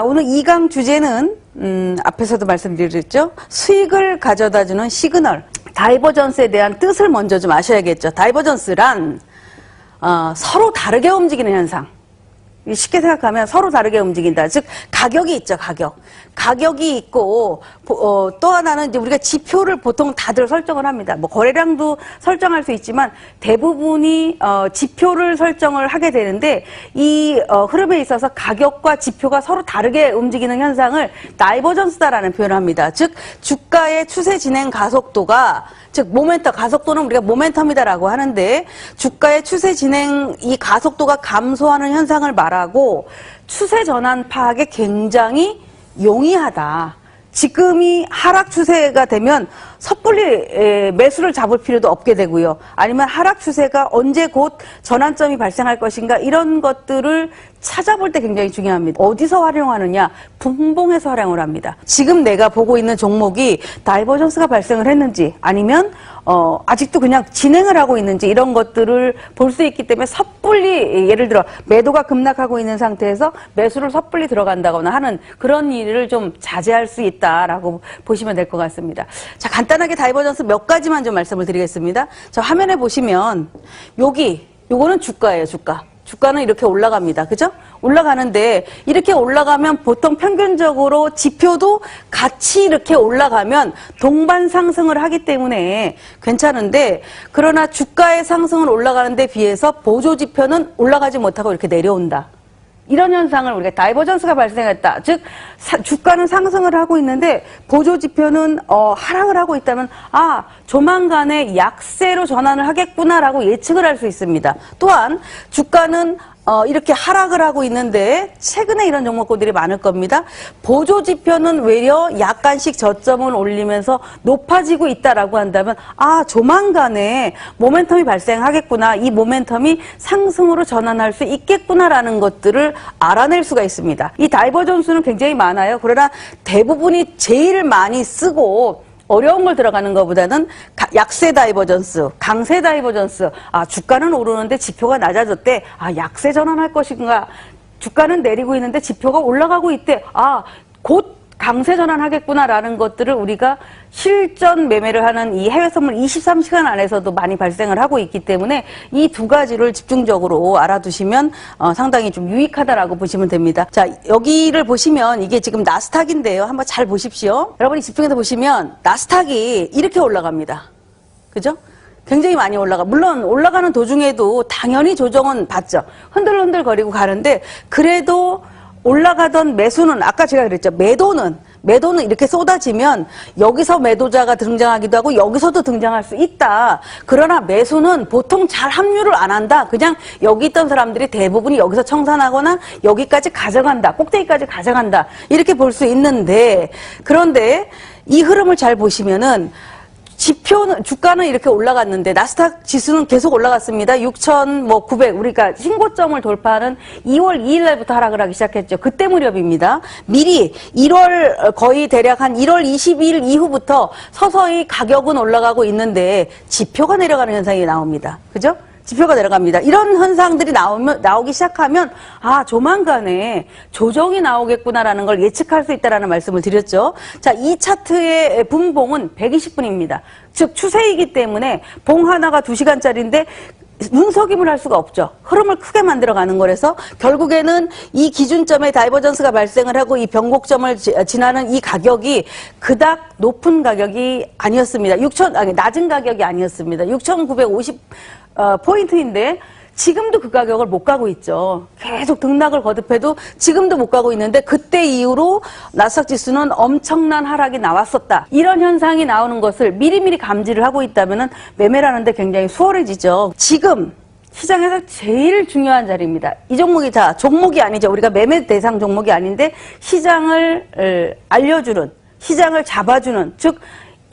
오늘 2강 주제는 앞에서도 말씀드렸죠. 수익을 가져다주는 시그널. 다이버전스에 대한 뜻을 먼저 좀 아셔야겠죠. 다이버전스란 서로 다르게 움직이는 현상. 쉽게 생각하면 서로 다르게 움직인다. 즉 가격이 있죠. 가격이 있고 또 하나는 이제 우리가 지표를 보통 다들 설정을 합니다. 뭐 거래량도 설정할 수 있지만 대부분이 지표를 설정을 하게 되는데 이 흐름에 있어서 가격과 지표가 서로 다르게 움직이는 현상을 다이버전스다라는 표현을 합니다. 즉 주가의 추세 진행 가속도가 즉 모멘텀, 가속도는 우리가 모멘텀이다라고 하는데 주가의 추세 진행 이 가속도가 감소하는 현상을 말하고 추세 전환 파악에 굉장히 용이하다. 지금이 하락 추세가 되면 섣불리 매수를 잡을 필요도 없게 되고요. 아니면 하락 추세가 언제 곧 전환점이 발생할 것인가 이런 것들을 찾아볼 때 굉장히 중요합니다. 어디서 활용하느냐? 분봉에서 활용을 합니다. 지금 내가 보고 있는 종목이 다이버전스가 발생을 했는지 아니면 아직도 그냥 진행을 하고 있는지 이런 것들을 볼 수 있기 때문에 섣불리 예를 들어 매도가 급락하고 있는 상태에서 매수를 섣불리 들어간다거나 하는 그런 일을 좀 자제할 수 있다라고 보시면 될 것 같습니다. 자, 간단하게 다이버전스 몇 가지만 좀 말씀을 드리겠습니다. 자, 화면에 보시면 요거는 주가예요, 주가. 주가는 이렇게 올라갑니다. 그죠? 올라가는데 이렇게 올라가면 보통 평균적으로 지표도 같이 이렇게 올라가면 동반 상승을 하기 때문에 괜찮은데 그러나 주가의 상승은 올라가는 데 비해서 보조 지표는 올라가지 못하고 이렇게 내려온다. 이런 현상을 우리가 다이버전스가 발생했다. 즉 주가는 상승을 하고 있는데 보조 지표는 하락을 하고 있다면 조만간에 약세로 전환을 하겠구나라고 예측을 할 수 있습니다. 또한 주가는 이렇게 하락을 하고 있는데 최근에 이런 종목군들이 많을 겁니다. 보조 지표는 외려 약간씩 저점을 올리면서 높아지고 있다라고 한다면 조만간에 모멘텀이 발생하겠구나. 이 모멘텀이 상승으로 전환할 수 있겠구나라는 것들을 알아낼 수가 있습니다. 이 다이버전스는 굉장히 많아요. 그러나 대부분이 제일 많이 쓰고 어려운 걸 들어가는 것보다는 약세 다이버전스, 강세 다이버전스. 주가는 오르는데 지표가 낮아졌대. 약세 전환할 것인가. 주가는 내리고 있는데 지표가 올라가고 있대. 곧 강세 전환하겠구나라는 것들을 우리가 실전 매매를 하는 이 해외 선물 23시간 안에서도 많이 발생을 하고 있기 때문에 이 두 가지를 집중적으로 알아두시면 상당히 좀 유익하다라고 보시면 됩니다. 자, 여기를 보시면 이게 지금 나스닥인데요. 한번 잘 보십시오. 여러분이 집중해서 보시면 나스닥이 이렇게 올라갑니다. 그죠? 굉장히 많이 올라가. 물론 올라가는 도중에도 당연히 조정은 받죠. 흔들흔들 거리고 가는데 그래도 올라가던 매수는 아까 제가 그랬죠. 매도는 이렇게 쏟아지면 여기서 매도자가 등장하기도 하고 여기서도 등장할 수 있다. 그러나 매수는 보통 잘 합류를 안 한다. 그냥 여기 있던 사람들이 대부분이 여기서 청산하거나 여기까지 가져간다. 꼭대기까지 가져간다. 이렇게 볼 수 있는데 그런데 이 흐름을 잘 보시면은 주가는 이렇게 올라갔는데 나스닥 지수는 계속 올라갔습니다. 6,900 우리가 신고점을 돌파하는 2월 2일 날부터 하락을 하기 시작했죠. 그때 무렵입니다. 미리 1월 거의 대략 한 1월 22일 이후부터 서서히 가격은 올라가고 있는데 지표가 내려가는 현상이 나옵니다. 그죠? 지표가 내려갑니다. 이런 현상들이 나오기 시작하면 조만간에 조정이 나오겠구나라는 걸 예측할 수 있다라는 말씀을 드렸죠. 자, 이 차트의 분봉은 120분입니다. 즉 추세이기 때문에 봉 하나가 2시간짜리인데 눈속임을 할 수가 없죠. 흐름을 크게 만들어가는 거라서 결국에는 이 기준점에 다이버전스가 발생을 하고 이 변곡점을 지나는 이 가격이 그닥 높은 가격이 아니었습니다. 낮은 가격이 아니었습니다. 6,950 포인트인데 지금도 그 가격을 못 가고 있죠. 계속 등락을 거듭해도 지금도 못 가고 있는데 그때 이후로 나스닥 지수는 엄청난 하락이 나왔었다. 이런 현상이 나오는 것을 미리미리 감지를 하고 있다면 매매를 하는데 굉장히 수월해지죠. 지금 시장에서 제일 중요한 자리입니다. 이 종목이 다 종목이 아니죠. 우리가 매매 대상 종목이 아닌데 시장을 알려주는, 시장을 잡아주는, 즉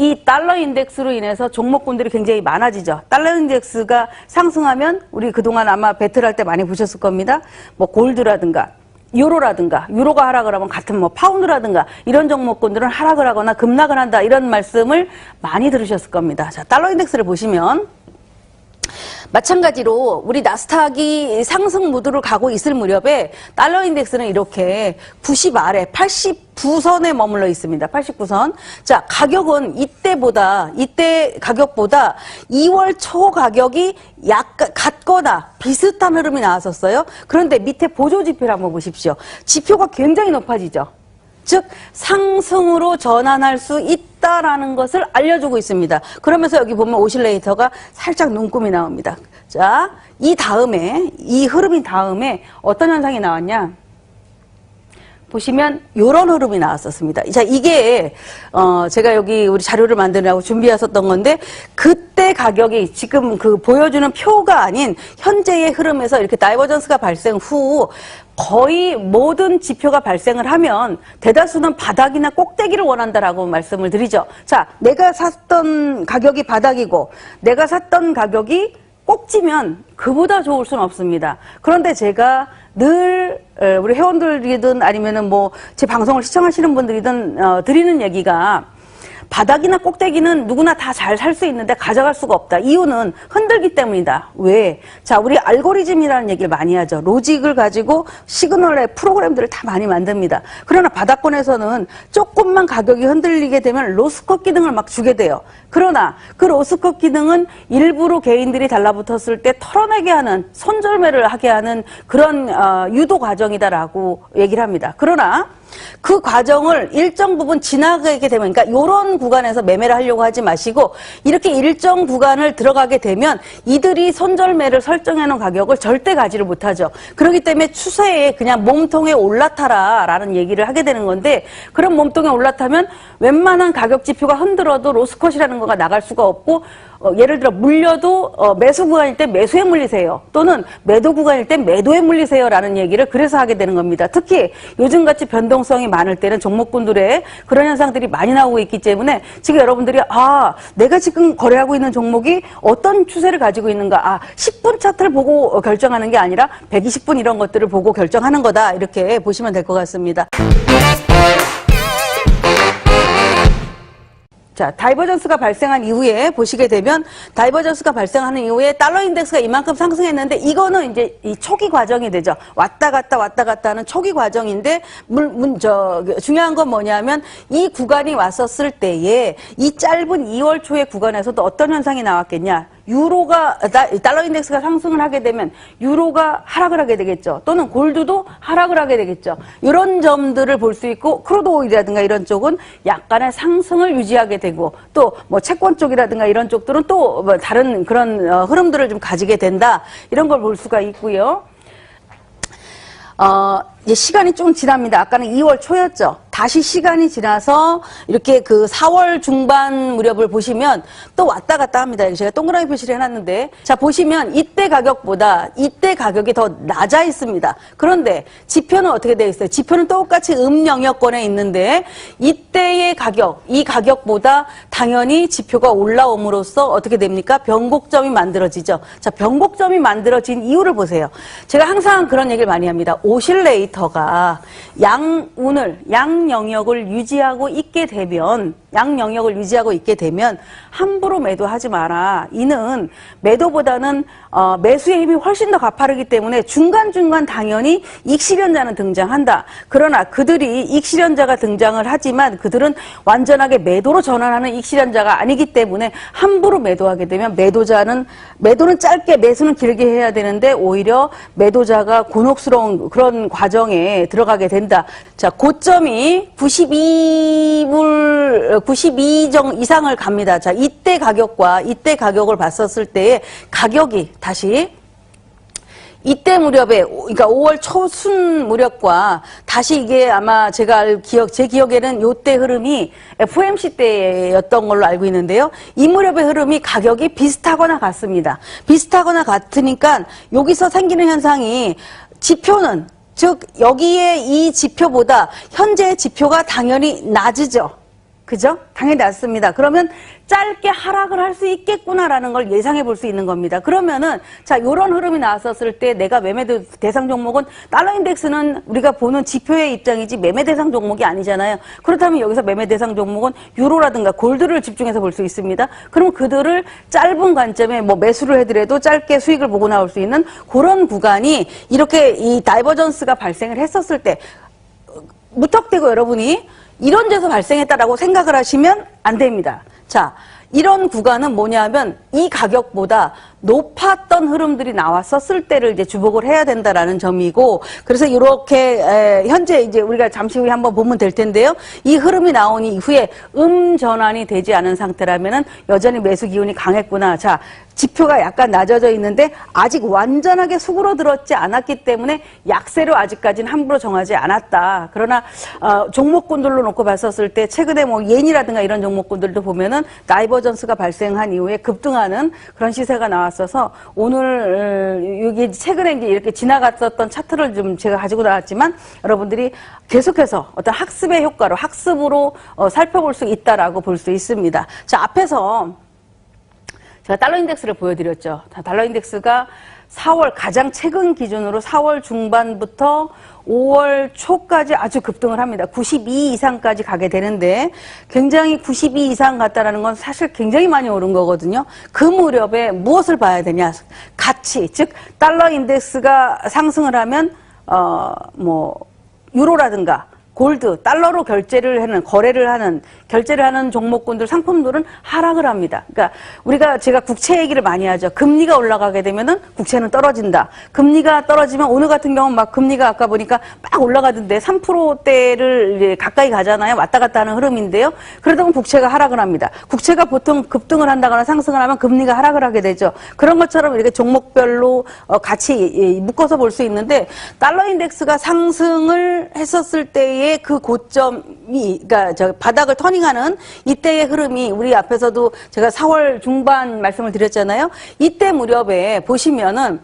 이 달러 인덱스로 인해서 종목군들이 굉장히 많아지죠. 달러 인덱스가 상승하면 우리 그동안 아마 배틀할 때 많이 보셨을 겁니다. 뭐 골드라든가 유로라든가 유로가 하락을 하면 같은 뭐 파운드라든가 이런 종목군들은 하락을 하거나 급락을 한다 이런 말씀을 많이 들으셨을 겁니다. 자, 달러 인덱스를 보시면 마찬가지로 우리 나스닥이 상승 무드로 가고 있을 무렵에 달러 인덱스는 이렇게 90 아래 89선에 머물러 있습니다. 89선. 자, 가격은 이때 가격보다 2월 초 가격이 약간 같거나 비슷한 흐름이 나왔었어요. 그런데 밑에 보조 지표를 한번 보십시오. 지표가 굉장히 높아지죠. 즉 상승으로 전환할 수 있다라는 것을 알려주고 있습니다. 그러면서 여기 보면 오실레이터가 살짝 눈금이 나옵니다. 자, 이 흐름이 다음에 어떤 현상이 나왔냐? 보시면 이런 흐름이 나왔었습니다. 자, 이게 제가 여기 우리 자료를 만드느라고 준비했었던 건데 그때 가격이 지금 그 보여주는 표가 아닌 현재의 흐름에서 이렇게 다이버전스가 발생 후 거의 모든 지표가 발생을 하면 대다수는 바닥이나 꼭대기를 원한다라고 말씀을 드리죠. 자, 내가 샀던 가격이 바닥이고 내가 샀던 가격이 꼭지면 그보다 좋을 수는 없습니다. 그런데 제가 늘 우리 회원들이든 아니면은 뭐 제 방송을 시청하시는 분들이든 드리는 얘기가 바닥이나 꼭대기는 누구나 다 잘 살 수 있는데 가져갈 수가 없다. 이유는 흔들기 때문이다. 왜? 자, 우리 알고리즘이라는 얘기를 많이 하죠. 로직을 가지고 시그널의 프로그램들을 다 많이 만듭니다. 그러나 바닥권에서는 조금만 가격이 흔들리게 되면 로스컷 기능을 막 주게 돼요. 그러나 그 로스컷 기능은 일부러 개인들이 달라붙었을 때 털어내게 하는, 손절매를 하게 하는 그런 유도 과정이다라고 얘기를 합니다. 그러나 그 과정을 일정 부분 지나가게 되면, 그러니까 이런 구간에서 매매를 하려고 하지 마시고 이렇게 일정 구간을 들어가게 되면 이들이 손절매를 설정해 놓은 가격을 절대 가지를 못하죠. 그렇기 때문에 추세에 그냥 몸통에 올라타라 라는 얘기를 하게 되는 건데, 그런 몸통에 올라타면 웬만한 가격 지표가 흔들어도 로스컷이라는 거가 나갈 수가 없고, 예를 들어 물려도 매수 구간일 때 매수에 물리세요. 또는 매도 구간일 때 매도에 물리세요 라는 얘기를 그래서 하게 되는 겁니다. 특히 요즘같이 변동성이 많을 때는 종목군들의 그런 현상들이 많이 나오고 있기 때문에 지금 여러분들이 내가 지금 거래하고 있는 종목이 어떤 추세를 가지고 있는가, 10분 차트를 보고 결정하는 게 아니라 120분 이런 것들을 보고 결정하는 거다, 이렇게 보시면 될 것 같습니다. 자, 다이버전스가 발생한 이후에 보시게 되면, 다이버전스가 발생하는 이후에 달러 인덱스가 이만큼 상승했는데, 이거는 이제 이 초기 과정이 되죠. 왔다 갔다 하는 초기 과정인데, 중요한 건 뭐냐면, 이 구간이 왔었을 때에, 이 짧은 2월 초의 구간에서도 어떤 현상이 나왔겠냐. 달러 인덱스가 상승을 하게 되면 유로가 하락을 하게 되겠죠. 또는 골드도 하락을 하게 되겠죠. 이런 점들을 볼 수 있고, 크루드 오일이라든가 이런 쪽은 약간의 상승을 유지하게 되고, 또 뭐 채권 쪽이라든가 이런 쪽들은 또 뭐 다른 그런 흐름들을 좀 가지게 된다, 이런 걸 볼 수가 있고요. 이제 시간이 좀 지납니다. 아까는 2월 초였죠. 다시 시간이 지나서 이렇게 그 4월 중반 무렵을 보시면 또 왔다 갔다 합니다. 제가 동그라미 표시를 해놨는데, 자, 보시면 이때 가격보다 이때 가격이 더 낮아 있습니다. 그런데 지표는 어떻게 되어 있어요? 지표는 똑같이 영역권에 있는데 이때의 가격, 이 가격보다 당연히 지표가 올라옴으로써 어떻게 됩니까? 변곡점이 만들어지죠. 자, 변곡점이 만들어진 이유를 보세요. 제가 항상 그런 얘기를 많이 합니다. 오실레이터가 양 영역을 유지하고 있게 되면 함부로 매도하지 마라. 이는 매도보다는 매수의 힘이 훨씬 더 가파르기 때문에 중간중간 당연히 익실현자는 등장한다. 그러나 그들이 익실현자가 등장을 하지만 그들은 완전하게 매도로 전환하는 익실현자가 아니기 때문에 함부로 매도하게 되면 매도는 짧게, 매수는 길게 해야 되는데 오히려 매도자가 곤혹스러운 그런 과정에 들어가게 된다. 자, 고점이 92 이상을 갑니다. 자, 이때 가격과 이때 가격을 봤었을 때의 가격이 다시 이때 무렵에, 그러니까 5월 초순 무렵과 다시 이게 아마 제 기억에는 요때 흐름이 FOMC 때였던 걸로 알고 있는데요. 이 무렵의 흐름이 가격이 비슷하거나 같습니다. 비슷하거나 같으니까 여기서 생기는 현상이, 지표는, 즉 여기에 이 지표보다 현재의 지표가 당연히 낮으죠. 그죠? 당연히 낮습니다. 그러면 짧게 하락을 할 수 있겠구나라는 걸 예상해 볼 수 있는 겁니다. 그러면은 자, 요런 흐름이 나왔었을 때 내가 매매 대상 종목은 달러 인덱스는 우리가 보는 지표의 입장이지 매매 대상 종목이 아니잖아요. 그렇다면 여기서 매매 대상 종목은 유로라든가 골드를 집중해서 볼 수 있습니다. 그럼 그들을 짧은 관점에 뭐 매수를 해더라도 짧게 수익을 보고 나올 수 있는 그런 구간이 이렇게 이 다이버전스가 발생을 했었을 때 무턱대고 여러분이 이런 데서 발생했다라고 생각을 하시면 안 됩니다. 자, 이런 구간은 뭐냐면 이 가격보다 높았던 흐름들이 나왔었을 때를 이제 주목을 해야 된다라는 점이고, 그래서 이렇게 현재 이제 우리가 잠시 후에 한번 보면 될 텐데요. 이 흐름이 나온 이후에 전환이 되지 않은 상태라면은 여전히 매수 기운이 강했구나. 자, 지표가 약간 낮아져 있는데 아직 완전하게 수그러들었지 않았기 때문에 약세로 아직까지는 함부로 정하지 않았다. 그러나 종목군들로 놓고 봤었을 때 최근에 뭐 옌이라든가 이런 종목군들도 보면은 다이버전스가 발생한 이후에 급등하는 그런 시세가 나왔어서 오늘 여기 최근에 이제 이렇게 지나갔었던 차트를 좀 제가 가지고 나왔지만 여러분들이 계속해서 어떤 학습의 효과로 학습으로 살펴볼 수 있다라고 볼 수 있습니다. 자, 앞에서 제가 달러 인덱스를 보여드렸죠. 달러 인덱스가 4월 가장 최근 기준으로 4월 중반부터 5월 초까지 아주 급등을 합니다. 92 이상까지 가게 되는데 굉장히 92 이상 갔다라는 건 사실 굉장히 많이 오른 거거든요. 그 무렵에 무엇을 봐야 되냐? 가치, 즉 달러 인덱스가 상승을 하면 뭐 유로라든가 골드, 달러로 결제를 하는, 결제를 하는 종목군들, 상품들은 하락을 합니다. 그러니까 제가 국채 얘기를 많이 하죠. 금리가 올라가게 되면은 국채는 떨어진다. 금리가 떨어지면 오늘 같은 경우는 막 금리가 아까 보니까 막 올라가던데 3%대를 이제 가까이 가잖아요. 왔다 갔다 하는 흐름인데요. 그러다 보면 국채가 하락을 합니다. 국채가 보통 급등을 한다거나 상승을 하면 금리가 하락을 하게 되죠. 그런 것처럼 이렇게 종목별로 같이 묶어서 볼 수 있는데 달러 인덱스가 상승을 했었을 때에 그 고점이, 그러니까 바닥을 터닝하는 이때의 흐름이 우리 앞에서도 제가 4월 중반 말씀을 드렸잖아요. 이때 무렵에 보시면은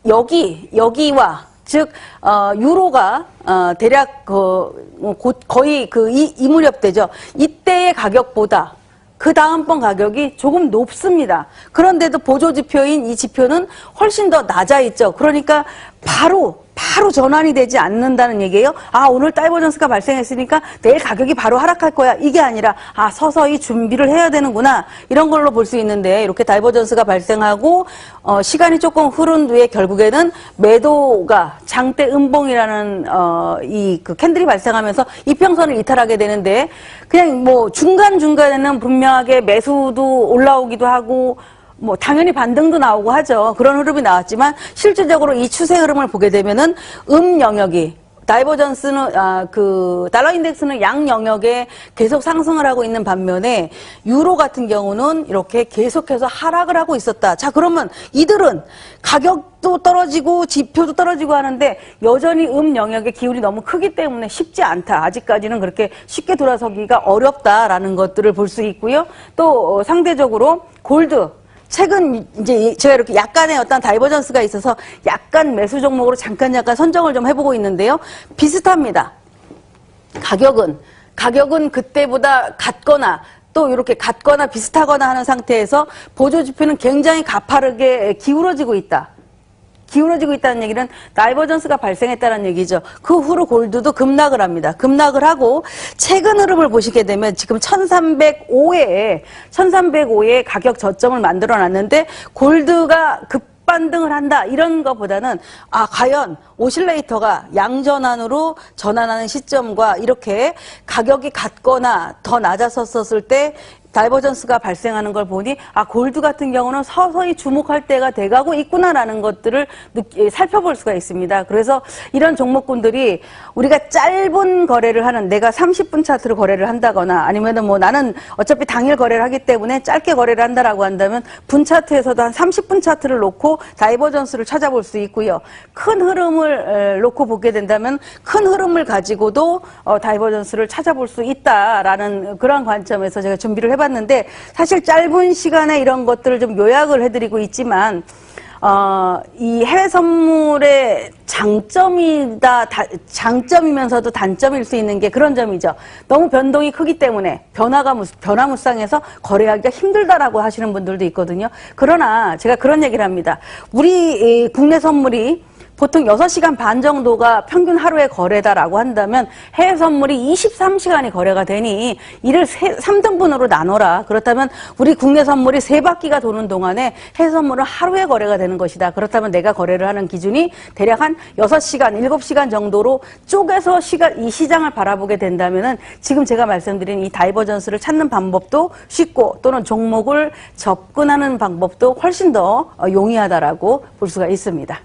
여기와 즉 유로가 대략 거의 이 무렵 되죠. 이때의 가격보다 그 다음번 가격이 조금 높습니다. 그런데도 보조지표인 이 지표는 훨씬 더 낮아 있죠. 그러니까 바로 전환이 되지 않는다는 얘기예요. 아, 오늘 다이버전스가 발생했으니까 내일 가격이 바로 하락할 거야. 이게 아니라 서서히 준비를 해야 되는구나. 이런 걸로 볼 수 있는데 이렇게 다이버전스가 발생하고 시간이 조금 흐른 뒤에 결국에는 매도가 장대 음봉이라는 그 캔들이 발생하면서 이평선을 이탈하게 되는데 그냥 뭐 중간중간에는 분명하게 매수도 올라오기도 하고 뭐 당연히 반등도 나오고 하죠. 그런 흐름이 나왔지만 실질적으로 이 추세 흐름을 보게 되면은 영역이 다이버전스는 그 달러 인덱스는 양 영역에 계속 상승을 하고 있는 반면에 유로 같은 경우는 이렇게 계속해서 하락을 하고 있었다. 자, 그러면 이들은 가격도 떨어지고 지표도 떨어지고 하는데 여전히 영역의 기울이 너무 크기 때문에 쉽지 않다. 아직까지는 그렇게 쉽게 돌아서기가 어렵다라는 것들을 볼 수 있고요. 또 상대적으로 골드, 최근 이제 제가 이렇게 약간의 어떤 다이버전스가 있어서 약간 매수 종목으로 잠깐 선정을 좀 해보고 있는데요. 비슷합니다. 가격은 그때보다 같거나 또 이렇게 같거나 비슷하거나 하는 상태에서 보조지표는 굉장히 가파르게 기울어지고 있다. 기울어지고 있다는 얘기는 다이버전스가 발생했다는 얘기죠. 그 후로 골드도 급락을 합니다. 급락을 하고 최근 흐름을 보시게 되면 지금 1305에 가격 저점을 만들어 놨는데 골드가 급반등을 한다 이런 것보다는 과연 오실레이터가 양전환으로 전환하는 시점과 이렇게 가격이 같거나 더 낮았었을 때 다이버전스가 발생하는 걸 보니 골드 같은 경우는 서서히 주목할 때가 돼가고 있구나라는 것들을 살펴볼 수가 있습니다. 그래서 이런 종목군들이 우리가 짧은 거래를 하는, 내가 30분 차트로 거래를 한다거나 아니면은 뭐 나는 어차피 당일 거래를 하기 때문에 짧게 거래를 한다라고 한다면 분 차트에서도 한 30분 차트를 놓고 다이버전스를 찾아볼 수 있고요. 큰 흐름을 놓고 보게 된다면 큰 흐름을 가지고도 다이버전스를 찾아볼 수 있다라는 그런 관점에서 제가 준비를 해봤는데 사실 짧은 시간에 이런 것들을 좀 요약을 해드리고 있지만 이 해외 선물의 장점이면서도 단점일 수 있는 게 그런 점이죠. 너무 변동이 크기 때문에 변화무쌍해서 거래하기가 힘들다라고 하시는 분들도 있거든요. 그러나 제가 그런 얘기를 합니다. 우리 국내 선물이 보통 6시간 반 정도가 평균 하루의 거래다라고 한다면 해외 선물이 23시간이 거래가 되니 이를 3등분으로 나눠라. 그렇다면 우리 국내 선물이 3바퀴가 도는 동안에 해외 선물은 하루에 거래가 되는 것이다. 그렇다면 내가 거래를 하는 기준이 대략 한 6시간, 7시간 정도로 쪼개서 이 시장을 바라보게 된다면은 지금 제가 말씀드린 이 다이버전스를 찾는 방법도 쉽고 또는 종목을 접근하는 방법도 훨씬 더 용이하다라고 볼 수가 있습니다.